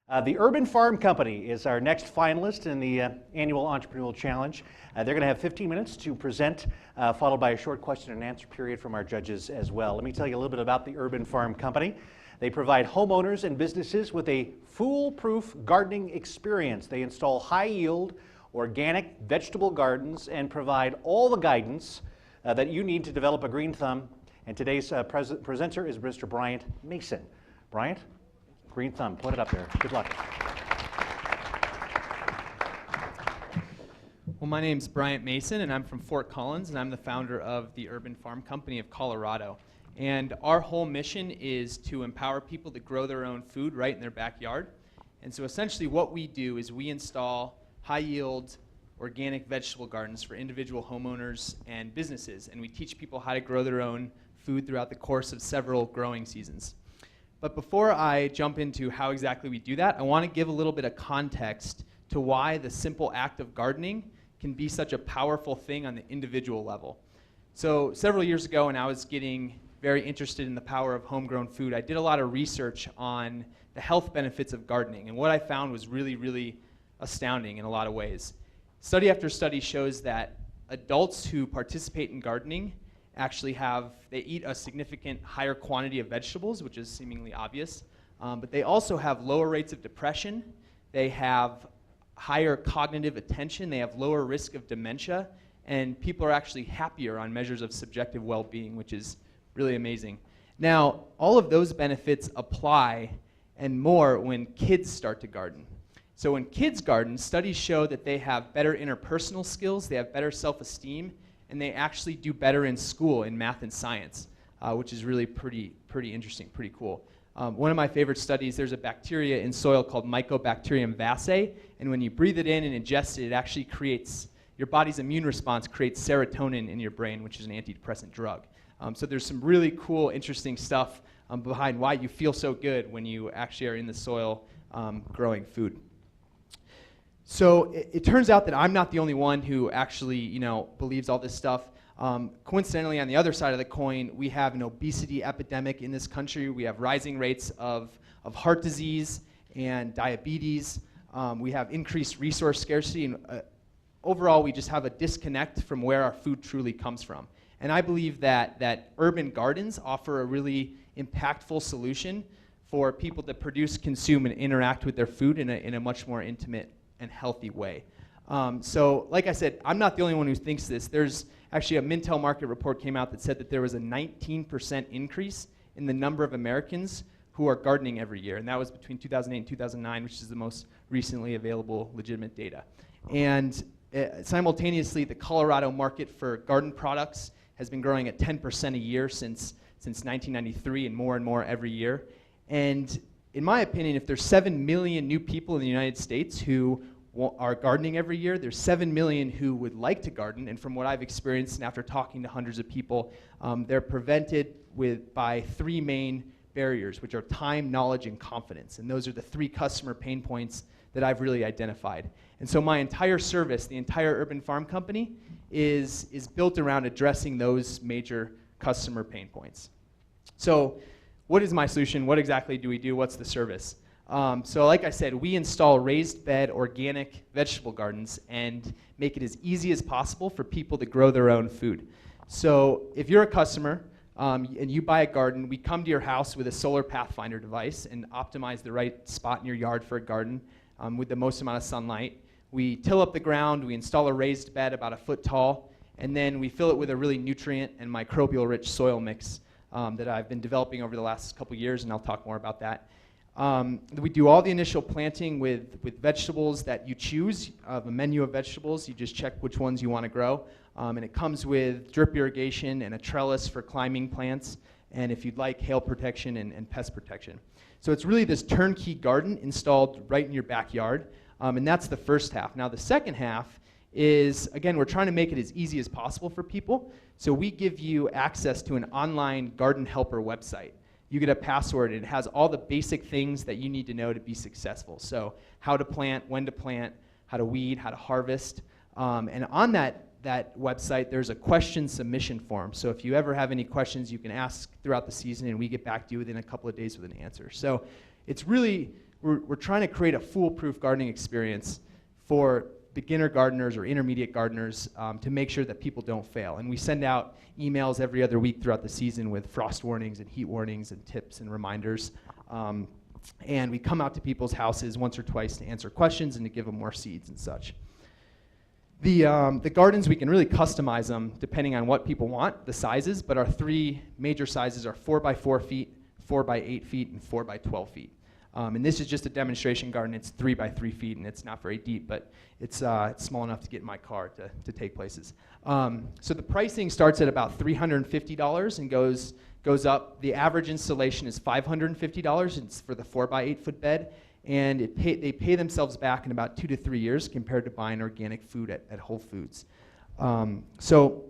The Urban Farm Company is our next finalist in the annual Entrepreneurial Challenge. They're going to have 15 minutes to present, followed by a short question and answer period from our judges as well. Let me tell you a little bit about the Urban Farm Company. They provide homeowners and businesses with a foolproof gardening experience. They install high-yield, organic vegetable gardens and provide all the guidance that you need to develop a green thumb. And today's presenter is Mr. Bryant Mason. Bryant? Green thumb, put it up there. Good luck. Well, my name's Bryant Mason, and I'm from Fort Collins, and I'm the founder of the Urban Farm Company of Colorado. And our whole mission is to empower people to grow their own food right in their backyard. And so essentially what we do is we install high-yield organic vegetable gardens for individual homeowners and businesses, and we teach people how to grow their own food throughout the course of several growing seasons. But before I jump into how exactly we do that, I want to give a little bit of context to why the simple act of gardening can be such a powerful thing on the individual level. So several years ago, when I was getting very interested in the power of homegrown food, I did a lot of research on the health benefits of gardening. And what I found was really, really astounding in a lot of ways. Study after study shows that adults who participate in gardening actually they eat a significant higher quantity of vegetables, which is seemingly obvious, but they also have lower rates of depression, they have higher cognitive attention, they have lower risk of dementia, and people are actually happier on measures of subjective well-being, which is really amazing. Now, all of those benefits apply and more when kids start to garden. So when kids garden, studies show that they have better interpersonal skills, they have better self-esteem, and they actually do better in school in math and science, which is really pretty interesting, pretty cool. One of my favorite studies, there's a bacteria in soil called Mycobacterium vaccae, and when you breathe it in and ingest it, it actually creates, your body's immune response creates serotonin in your brain, which is an antidepressant drug. So there's some really cool, interesting stuff behind why you feel so good when you actually are in the soil growing food. So it turns out that I'm not the only one who actually, believes all this stuff. Coincidentally, on the other side of the coin, we have an obesity epidemic in this country. We have rising rates of heart disease and diabetes. We have increased resource scarcity, and overall, we just have a disconnect from where our food truly comes from. And I believe that urban gardens offer a really impactful solution for people to produce, consume, and interact with their food in a much more intimate and healthy way. So like I said, I'm not the only one who thinks this. There's actually a Mintel market report came out that said that there was a 19% increase in the number of Americans who are gardening every year, and that was between 2008 and 2009, which is the most recently available legitimate data. And simultaneously, the Colorado market for garden products has been growing at 10% a year since 1993, and more every year. And in my opinion, if there's 7 million new people in the United States who are gardening every year, there's 7 million who would like to garden, and from what I've experienced and after talking to hundreds of people, they're prevented by three main barriers, which are time, knowledge, and confidence. And those are the three customer pain points that I've really identified. And so my entire service, the entire Urban Farm Company, is built around addressing those major customer pain points. So what is my solution? What exactly do we do? What's the service? So like I said, we install raised bed organic vegetable gardens and make it as easy as possible for people to grow their own food. So if you're a customer and you buy a garden, we come to your house with a solar pathfinder device and optimize the right spot in your yard for a garden with the most amount of sunlight. We till up the ground, we install a raised bed about 1 foot tall, and then we fill it with a really nutrient and microbial-rich soil mix that I've been developing over the last couple years, and I'll talk more about that. We do all the initial planting with vegetables that you choose, a menu of vegetables. You just check which ones you want to grow. And it comes with drip irrigation and a trellis for climbing plants, and if you'd like, hail protection and pest protection. So it's really this turnkey garden installed right in your backyard, and that's the first half. Now the second half is, again, we're trying to make it as easy as possible for people. So we give you access to an online garden helper website. You get a password, and it has all the basic things that you need to know to be successful. So how to plant, when to plant, how to weed, how to harvest. And on that website, there's a question submission form. So if you ever have any questions, you can ask throughout the season, and we get back to you within a couple of days with an answer. So it's really we're trying to create a foolproof gardening experience for beginner gardeners or intermediate gardeners to make sure that people don't fail. And we send out emails every other week throughout the season with frost warnings and heat warnings and tips and reminders. And we come out to people's houses once or twice to answer questions and to give them more seeds and such. The gardens, we can really customize them depending on what people want, the sizes, but our 3 major sizes are 4 by 4 feet, 4 by 8 feet, and 4 by 12 feet. And this is just a demonstration garden. It's 3 by 3 feet, and it's not very deep, but it's small enough to get in my car to take places. So the pricing starts at about $350 and goes up. The average installation is $550. It's for the 4 by 8 foot bed, and they pay themselves back in about 2 to 3 years compared to buying organic food at Whole Foods. So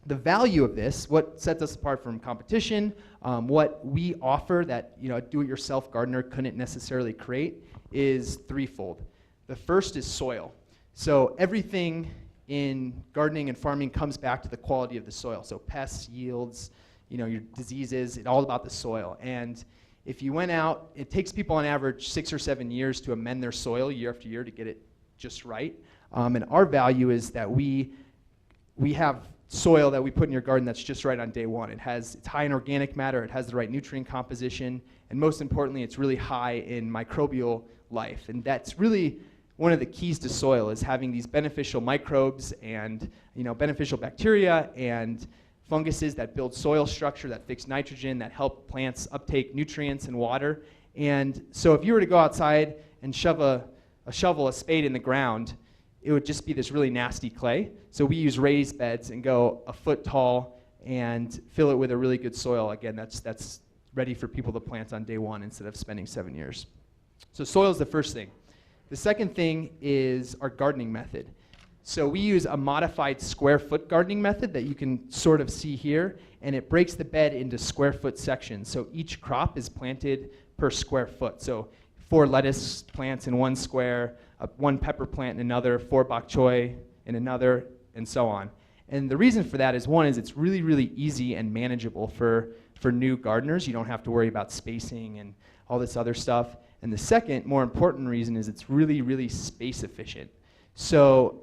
the value of this, what sets us apart from competition, what we offer that a do-it-yourself gardener couldn't necessarily create, is threefold. The first is soil. So everything in gardening and farming comes back to the quality of the soil. So pests, yields, your diseases, it's all about the soil. And if you went out, it takes people on average 6 or 7 years to amend their soil year after year to get it just right. And our value is that we have soil that we put in your garden that's just right on day one. It's high in organic matter, it has the right nutrient composition, and most importantly, it's really high in microbial life. And that's really one of the keys to soil, is having these beneficial microbes and beneficial bacteria and funguses that build soil structure, that fix nitrogen, that help plants uptake nutrients and water. And so if you were to go outside and shove a spade in the ground, it would just be this really nasty clay. So we use raised beds and go a foot tall and fill it with a really good soil. Again, that's ready for people to plant on day one instead of spending 7 years. So soil is the first thing. The second thing is our gardening method. So we use a modified square foot gardening method that you can sort of see here, and it breaks the bed into square foot sections. So each crop is planted per square foot. So 4 lettuce plants in one square, 1 pepper plant in another, 4 bok choy in another, and so on. And the reason for that is, one, is it's really, really easy and manageable for new gardeners. You don't have to worry about spacing and all this other stuff. And the second, more important reason is it's really, really space efficient. So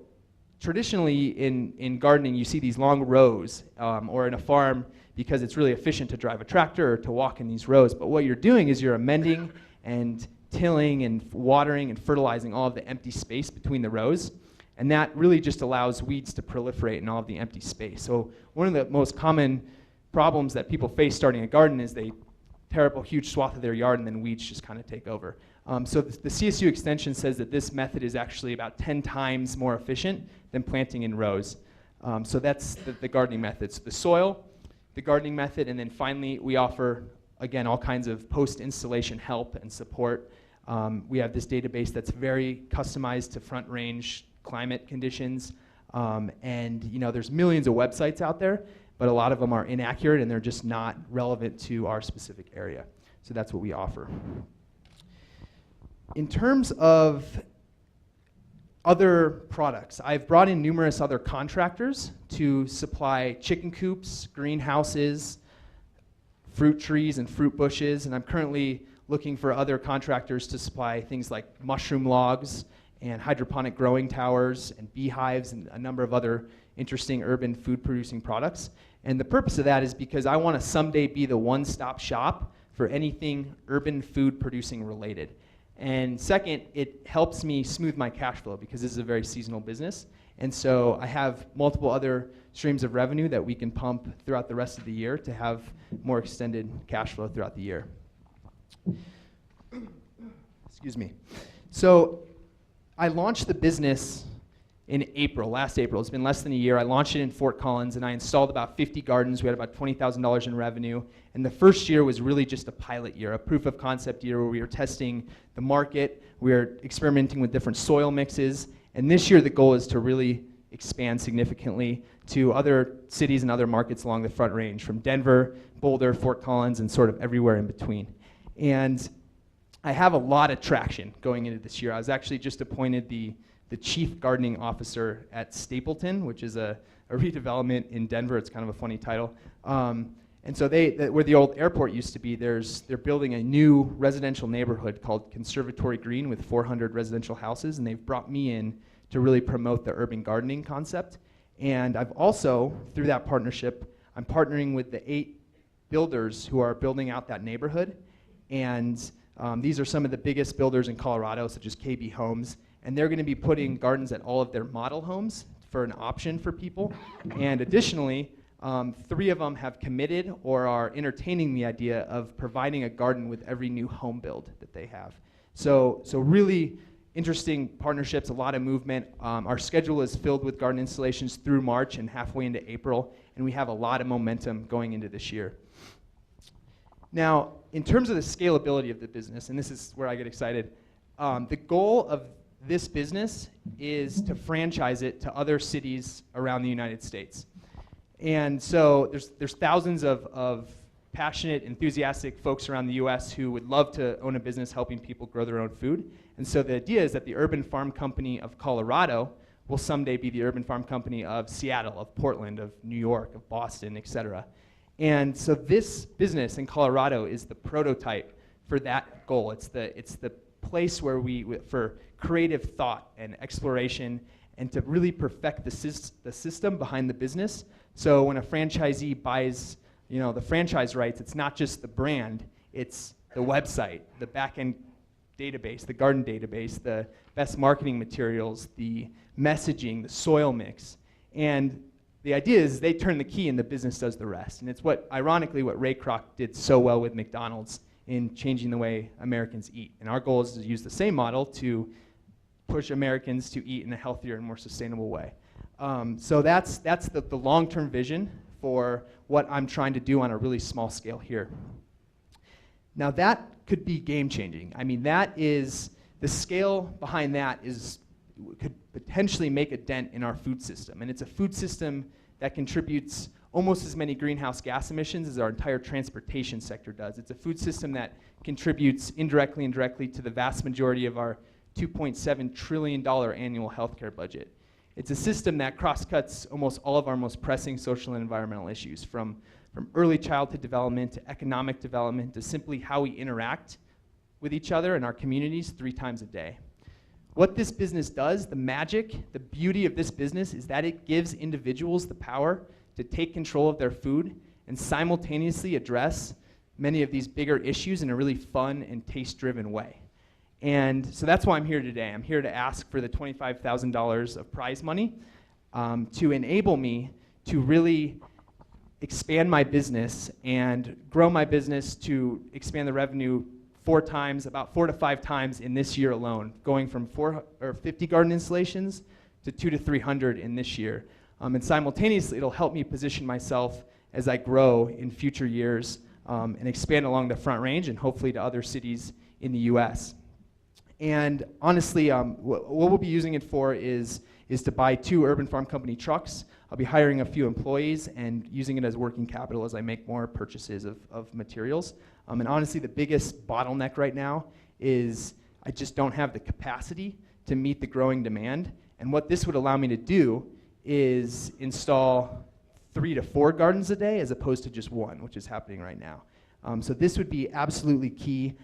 traditionally in gardening, you see these long rows, or in a farm, because it's really efficient to drive a tractor or to walk in these rows. But what you're doing is you're amending and tilling and watering and fertilizing all of the empty space between the rows. And that really just allows weeds to proliferate in all of the empty space. So one of the most common problems that people face starting a garden is they tear up a huge swath of their yard and then weeds just kind of take over. So the CSU extension says that this method is actually about 10 times more efficient than planting in rows. So that's the gardening methods. The soil, the gardening method, and then finally we offer, again, all kinds of post-installation help and support. We have this database that's very customized to front range climate conditions. And there's millions of websites out there, but a lot of them are inaccurate and they're just not relevant to our specific area. So that's what we offer. In terms of other products, I've brought in numerous other contractors to supply chicken coops, greenhouses, fruit trees, and fruit bushes, and I'm currently looking for other contractors to supply things like mushroom logs and hydroponic growing towers and beehives and a number of other interesting urban food producing products. And the purpose of that is because I want to someday be the one-stop shop for anything urban food producing related. And second, it helps me smooth my cash flow because this is a very seasonal business. And so I have multiple other streams of revenue that we can pump throughout the rest of the year to have more extended cash flow throughout the year. Excuse me. So I launched the business in April, last April. It's been less than a year. I launched it in Fort Collins, and I installed about 50 gardens. We had about $20,000 in revenue. And the first year was really just a pilot year, a proof of concept year where we were testing the market. We were experimenting with different soil mixes. And this year, the goal is to really expand significantly to other cities and other markets along the Front Range, from Denver, Boulder, Fort Collins, and sort of everywhere in between. And I have a lot of traction going into this year. I was actually just appointed the Chief Gardening Officer at Stapleton, which is a redevelopment in Denver. It's kind of a funny title. And so where the old airport used to be, they're building a new residential neighborhood called Conservatory Green with 400 residential houses, and they've brought me in to really promote the urban gardening concept. And I've also, through that partnership, I'm partnering with the 8 builders who are building out that neighborhood. And these are some of the biggest builders in Colorado, such as KB Homes. And they're going to be putting gardens at all of their model homes for an option for people. And additionally, 3 of them have committed or are entertaining the idea of providing a garden with every new home build that they have. So really interesting partnerships, a lot of movement. Our schedule is filled with garden installations through March and halfway into April, and we have a lot of momentum going into this year. Now, in terms of the scalability of the business, and this is where I get excited, the goal of this business is to franchise it to other cities around the United States. And so there's thousands of passionate, enthusiastic folks around the US who would love to own a business helping people grow their own food. And so the idea is that the Urban Farm Company of Colorado will someday be the Urban Farm Company of Seattle, of Portland, of New York, of Boston, et cetera. And so this business in Colorado is the prototype for that goal. It's the place where for creative thought and exploration and to really perfect the system behind the business. So when a franchisee buys, the franchise rights, it's not just the brand, it's the website, the back-end database, the garden database, the best marketing materials, the messaging, the soil mix. And the idea is they turn the key and the business does the rest. And it's ironically, what Ray Kroc did so well with McDonald's in changing the way Americans eat. And our goal is to use the same model to push Americans to eat in a healthier and more sustainable way. So that's the long-term vision for what I'm trying to do on a really small scale here. Now that could be game-changing. I mean, the scale behind that could potentially make a dent in our food system. And it's a food system that contributes almost as many greenhouse gas emissions as our entire transportation sector does. It's a food system that contributes indirectly and directly to the vast majority of our $2.7 trillion annual healthcare budget. It's a system that cross-cuts almost all of our most pressing social and environmental issues, from early childhood development to economic development to simply how we interact with each other and our communities 3 times a day. What this business does, the magic, the beauty of this business is that it gives individuals the power to take control of their food and simultaneously address many of these bigger issues in a really fun and taste-driven way. And so that's why I'm here today. I'm here to ask for the $25,000 of prize money to enable me to really expand my business and grow my business to expand the revenue 4 times, about 4 to 5 times in this year alone, going from 50 garden installations to 200 to 300 in this year. And simultaneously, it'll help me position myself as I grow in future years and expand along the Front Range and hopefully to other cities in the US. And honestly, what we'll be using it for is to buy 2 Urban Farm Company trucks. I'll be hiring a few employees and using it as working capital as I make more purchases of materials. And honestly, the biggest bottleneck right now is I just don't have the capacity to meet the growing demand. And what this would allow me to do is install 3 to 4 gardens a day as opposed to just 1, which is happening right now. So this would be absolutely key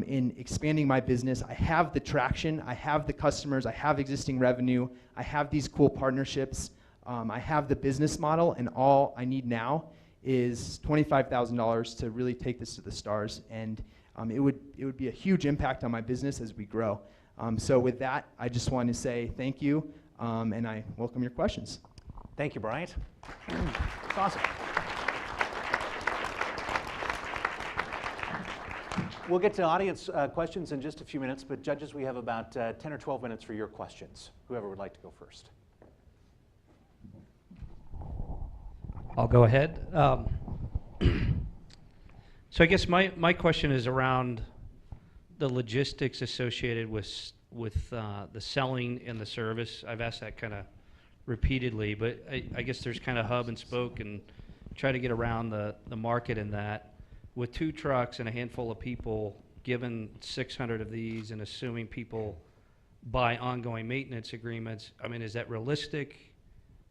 in expanding my business. I have the traction, I have the customers, I have existing revenue, I have these cool partnerships, I have the business model, and all I need now is $25,000 to really take this to the stars. And it would be a huge impact on my business as we grow. So with that, I just want to say thank you, and I welcome your questions. Thank you, Bryant. It's awesome. We'll get to audience questions in just a few minutes, but judges, we have about 10 or 12 minutes for your questions. Whoever would like to go first. I'll go ahead. So I guess my question is around the logistics associated with the selling and the service. I've asked that kind of repeatedly, but I guess there's kind of hub and spoke and try to get around the market in that. With 2 trucks and a handful of people, given 600 of these and assuming people buy ongoing maintenance agreements, I mean, is that realistic?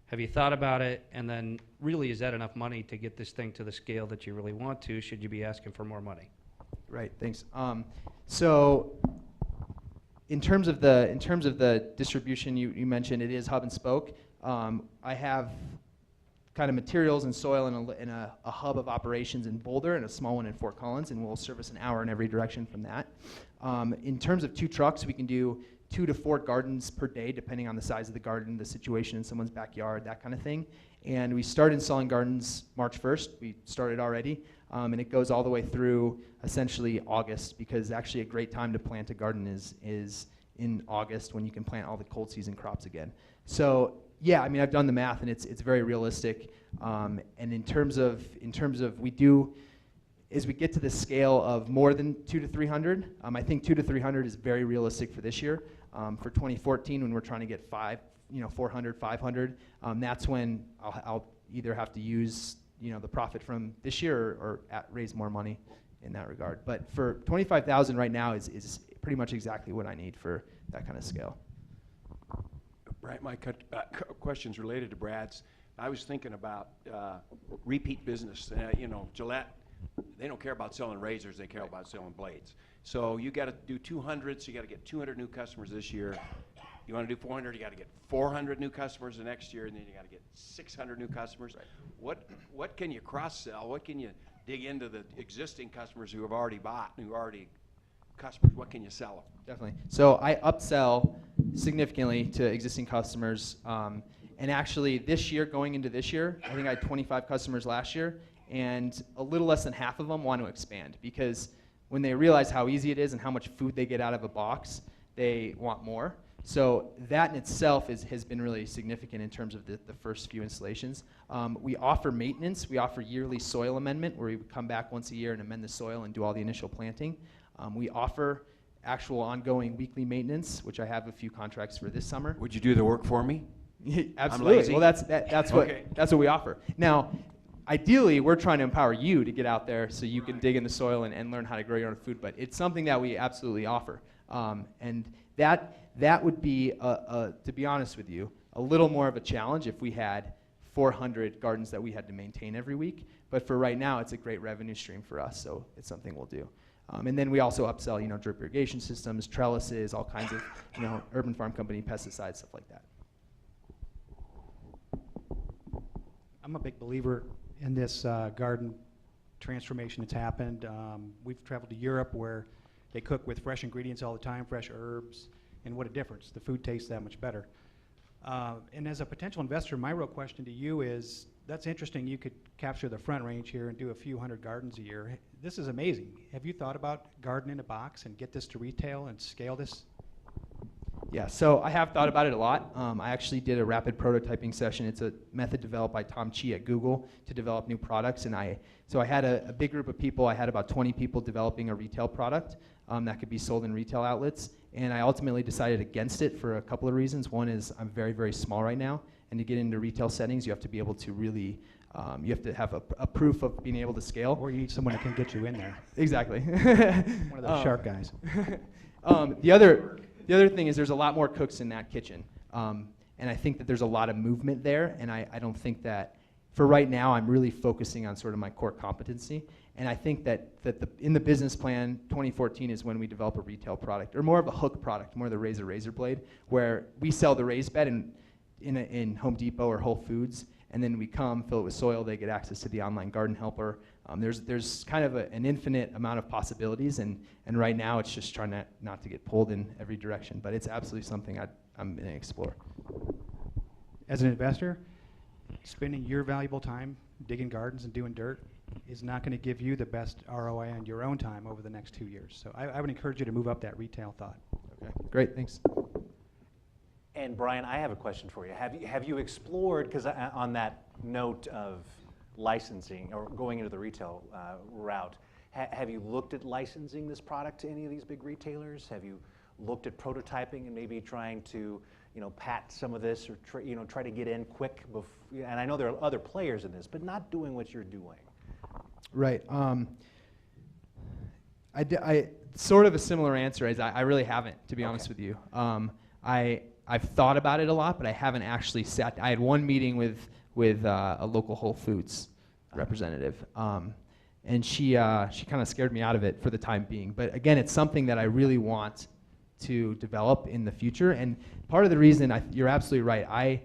Have you thought about it? And then really, is that enough money to get this thing to the scale that you really want to? Should you be asking for more money? Right. Thanks. So in terms of the distribution you mentioned, it is hub and spoke. I have kind of materials and soil in a hub of operations in Boulder and a small one in Fort Collins, and we'll service an hour in every direction from that. In terms of 2 trucks, we can do 2 to 4 gardens per day, depending on the size of the garden, the situation in someone's backyard, that kind of thing. And we started installing gardens March 1st. We started already, and it goes all the way through essentially August, because actually a great time to plant a garden is in August, when you can plant all the cold season crops again. So yeah, I mean, I've done the math, and it's very realistic. And in terms of we do, as we get to the scale of more than 200 to 300, I think 200 to 300 is very realistic for this year. For 2014, when we're trying to get 400, 500, that's when I'll either have to use the profit from this year or raise more money in that regard. But for 25,000 right now is pretty much exactly what I need for that kind of scale. Right, my question's related to Brad's. I was thinking about repeat business. Gillette, they don't care about selling razors, they care about selling blades. So you got to do 200, so you got to get 200 new customers this year. You want to do 400, you got to get 400 new customers the next year, and then you got to get 600 new customers. Right. What can you cross-sell? What can you dig into the existing customers who have already bought, who are already customers? What can you sell them? Definitely. So I upsell significantly to existing customers. And actually, this year, going into this year, I think I had 25 customers last year, and a little less than half of them want to expand, because when they realize how easy it is and how much food they get out of a box, they want more. So that in itself has been really significant in terms of the first few installations. We offer maintenance. We offer yearly soil amendment, where we come back once a year and amend the soil and do all the initial planting. We offer actual ongoing weekly maintenance, which I have a few contracts for this summer. Would you do the work for me? Absolutely. Well, that's what we offer. Now, ideally, we're trying to empower you to get out there so you can dig in the soil and learn how to grow your own food. But it's something that we absolutely offer, and that would be, to be honest with you, a little more of a challenge if we had 400 gardens that we had to maintain every week. But for right now, it's a great revenue stream for us, so it's something we'll do. And then we also upsell, drip irrigation systems, trellises, all kinds of, urban farm company pesticides, stuff like that. I'm a big believer in this garden transformation that's happened. We've traveled to Europe, where they cook with fresh ingredients all the time, fresh herbs, and what a difference. The food tastes that much better. And as a potential investor, my real question to you is, that's interesting, you could capture the Front Range here and do a few hundred gardens a year. This is amazing. Have you thought about garden in a box and get this to retail and scale this? Yeah, so I have thought about it a lot. I actually did a rapid prototyping session. It's a method developed by Tom Chi at Google to develop new products. And I had a big group of people. I had about 20 people developing a retail product that could be sold in retail outlets. And I ultimately decided against it for a couple of reasons. One is I'm very, very small right now. And to get into retail settings, you have to be able to really, you have to have a proof of being able to scale. Or you need someone that can get you in there. Exactly. One of those sharp guys. The other thing is there's a lot more cooks in that kitchen. And I think that there's a lot of movement there. And I don't think that, for right now, I'm really focusing on sort of my core competency. And I think that in the business plan, 2014 is when we develop a retail product, or more of a hook product, more of the razor blade, where we sell the raised bed in Home Depot or Whole Foods, and then we come, fill it with soil, they get access to the online garden helper. There's kind of an infinite amount of possibilities, and right now it's just trying not to get pulled in every direction, but it's absolutely something I'm going to explore. As an investor, spending your valuable time digging gardens and doing dirt is not going to give you the best ROI on your own time over the next 2 years. So I would encourage you to move up that retail thought. Okay, great, thanks. And Brian, I have a question for you. Have you explored, because on that note of licensing or going into the retail route, have you looked at licensing this product to any of these big retailers? Have you looked at prototyping and maybe trying to pat some of this, or try to get in quick? And I know there are other players in this, but not doing what you're doing. Right. I sort of a similar answer is I really haven't, to be honest with you. I've thought about it a lot, but I haven't actually sat. I had one meeting with a local Whole Foods representative, and she kind of scared me out of it for the time being. But again, it's something that I really want to develop in the future. And part of the reason, you're absolutely right.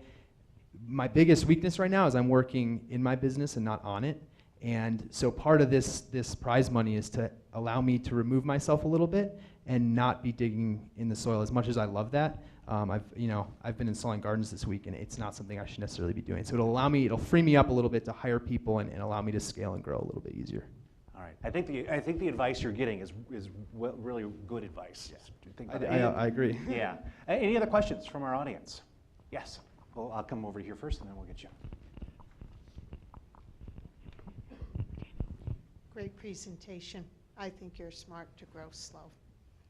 My biggest weakness right now is I'm working in my business and not on it. And so part of this prize money is to allow me to remove myself a little bit and not be digging in the soil as much as I love that. I've been installing gardens this week, and it's not something I should necessarily be doing. So it'll free me up a little bit to hire people and allow me to scale and grow a little bit easier. All right. I think the advice you're getting is really good advice. Yeah. Do you think I agree. Yeah. Any other questions from our audience? Yes. Well, I'll come over here first, and then we'll get you. Great presentation. I think you're smart to grow slow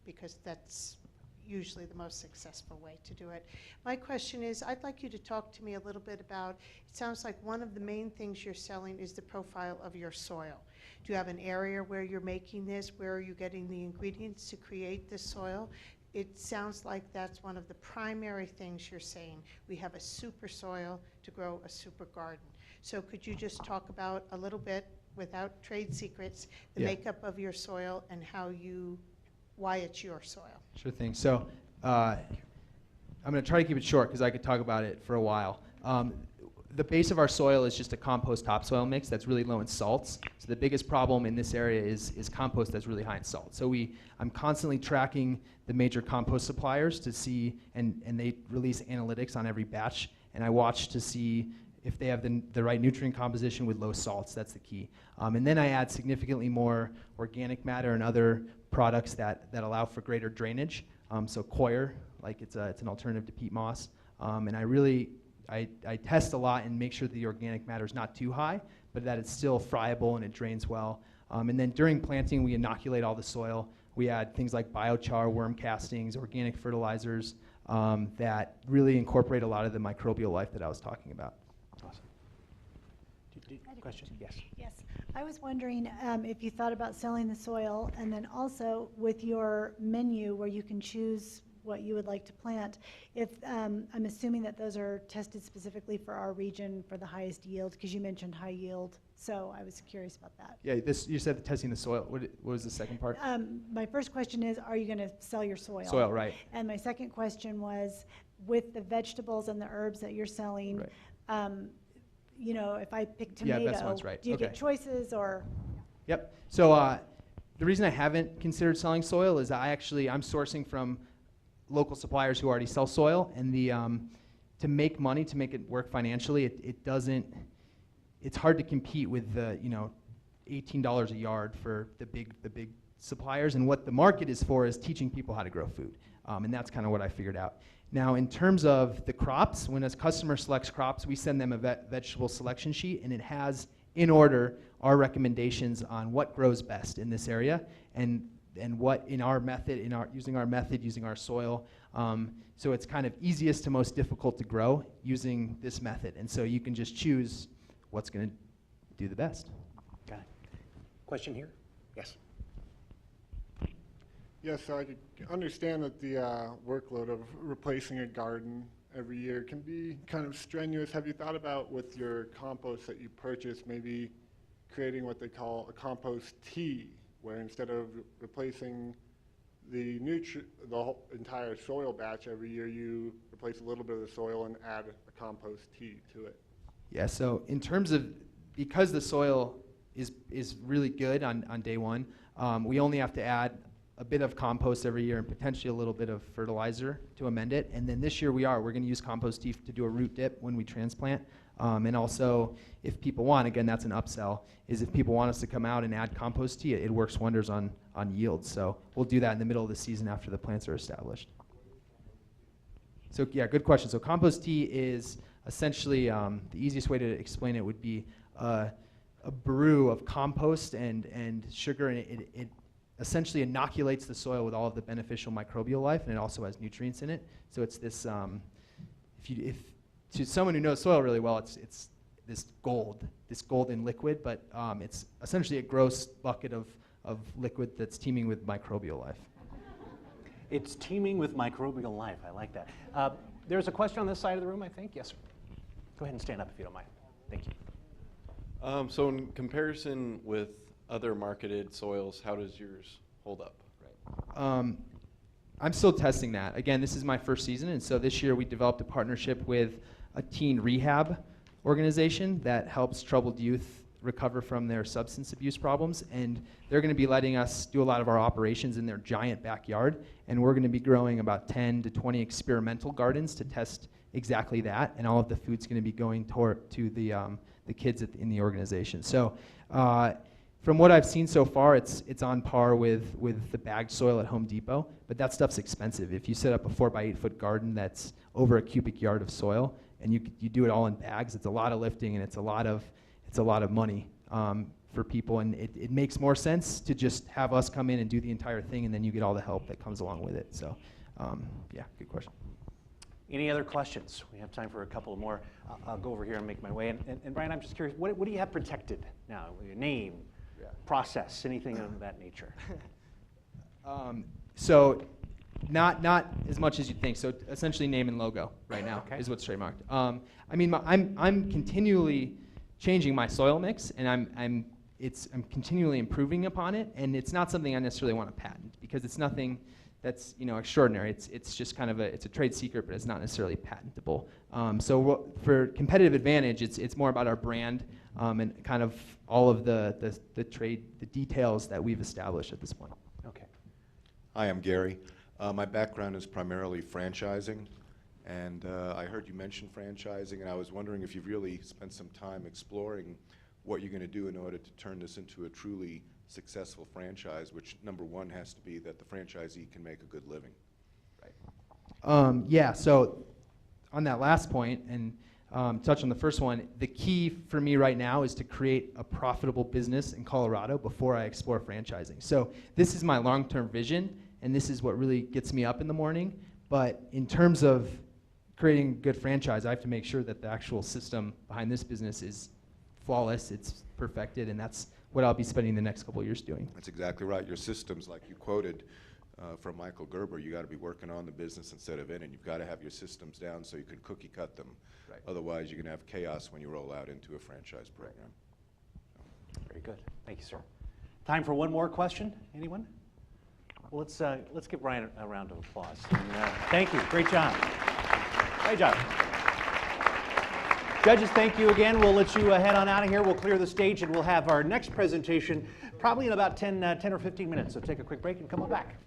because that's usually the most successful way to do it. My question is, I'd like you to talk to me a little bit about, it sounds like one of the main things you're selling is the profile of your soil. Do you have an area where you're making this? Where are you getting the ingredients to create this soil? It sounds like that's one of the primary things you're saying. We have a super soil to grow a super garden. So could you just talk about a little bit, without trade secrets, the makeup of your soil and why it's your soil? Sure thing. So I'm going to try to keep it short because I could talk about it for a while. The base of our soil is just a compost topsoil mix that's really low in salts. So the biggest problem in this area is compost that's really high in salt. So I'm constantly tracking the major compost suppliers to see, and they release analytics on every batch, and I watch to see if they have the right nutrient composition with low salts. That's the key. And then I add significantly more organic matter and other products that allow for greater drainage. So coir, like it's an alternative to peat moss. And I test a lot and make sure that the organic matter is not too high, but that it's still friable and it drains well. And then during planting, we inoculate all the soil. We add things like biochar, worm castings, organic fertilizers that really incorporate a lot of the microbial life that I was talking about. Awesome. Question? Yes. Yes. I was wondering if you thought about selling the soil, and then also with your menu where you can choose what you would like to plant. If I'm assuming that those are tested specifically for our region for the highest yield, because you mentioned high yield. So I was curious about that. Yeah, you said testing the soil. What was the second part? My first question is, are you going to sell your soil? Soil, right. And my second question was, with the vegetables and the herbs that you're selling, Right. If I pick Yeah, tomato, best ones, right. do you Okay. get choices or? Yep. So the reason I haven't considered selling soil is I'm sourcing from local suppliers who already sell soil, and to make money, to make it work financially, it's hard to compete with the $18 a yard for the big suppliers. And what the market is for is teaching people how to grow food, and that's kind of what I figured out. Now, in terms of the crops, when a customer selects crops, we send them a vegetable selection sheet, and it has, in order, our recommendations on what grows best in this area, and what in our method, using our soil. So it's kind of easiest to most difficult to grow using this method. And so you can just choose what's going to do the best. Got it. Question here? Yes. Yes, so I could understand that the workload of replacing a garden every year can be kind of strenuous. Have you thought about, with your compost that you purchase, maybe creating what they call a compost tea, where instead of replacing the whole entire soil batch every year, you replace a little bit of the soil and add a compost tea to it? Yeah, so in terms of, because the soil is really good on day one, we only have to add a bit of compost every year and potentially a little bit of fertilizer to amend it. And then this year we're going to use compost tea to do a root dip when we transplant. And also, if people want, again, that's an upsell, is if people want us to come out and add compost tea, it works wonders on yield. So we'll do that in the middle of the season after the plants are established. So yeah, good question. So compost tea is essentially, the easiest way to explain it would be a brew of compost and sugar, and it essentially inoculates the soil with all of the beneficial microbial life, and it also has nutrients in it. So it's this, if to someone who knows soil really well, it's this golden liquid, but it's essentially a gross bucket of liquid that's teeming with microbial life. It's teeming with microbial life. I like that. There's a question on this side of the room, I think. Yes, sir. Go ahead and stand up if you don't mind. Thank you. So in comparison with other marketed soils, how does yours hold up? I'm still testing that. Again, this is my first season, and so this year we developed a partnership with a teen rehab organization that helps troubled youth recover from their substance abuse problems, and they're going to be letting us do a lot of our operations in their giant backyard, and we're going to be growing about 10 to 20 experimental gardens to test exactly that, and all of the food's going to be going to the kids in the organization. So from what I've seen so far, it's on par with the bagged soil at Home Depot, but that stuff's expensive. If you set up a 4x8 foot garden that's over a cubic yard of soil, and you do it all in bags, it's a lot of lifting and it's a lot of money for people, and it makes more sense to just have us come in and do the entire thing, and then you get all the help that comes along with it. So, yeah, good question. Any other questions? We have time for a couple more. I'll go over here and make my way. And Brian, I'm just curious, what do you have protected now? Your name, process, anything of that nature? So not as much as you'd think. So essentially name and logo right now is what's trademarked. I mean, I'm continually changing my soil mix, and I'm continually improving upon it, and it's not something I necessarily want to patent because it's nothing that's extraordinary. It's just kind of it's a trade secret, but it's not necessarily patentable. So for competitive advantage, it's more about our brand and kind of all of the details that we've established at this point. Okay. Hi, I'm Gary. My background is primarily franchising, and I heard you mention franchising, and I was wondering if you've really spent some time exploring what you're going to do in order to turn this into a truly successful franchise, which number one has to be that the franchisee can make a good living. Right. Yeah, so on that last point, and touch on the first one, the key for me right now is to create a profitable business in Colorado before I explore franchising. So this is my long-term vision, and this is what really gets me up in the morning. But in terms of creating a good franchise, I have to make sure that the actual system behind this business is flawless, it's perfected, and that's what I'll be spending the next couple of years doing. That's exactly right. Your systems, like you quoted from Michael Gerber, you got to be working on the business instead of in it. You've got to have your systems down so you can cookie cut them. Right. Otherwise, you're going to have chaos when you roll out into a franchise program. Very good. Thank you, sir. Time for one more question. Anyone? Well, let's give Brian a round of applause. And, thank you. Great job. Great job. Judges, thank you again. We'll let you head on out of here. We'll clear the stage, and we'll have our next presentation probably in about 10 or 15 minutes. So take a quick break and come on back.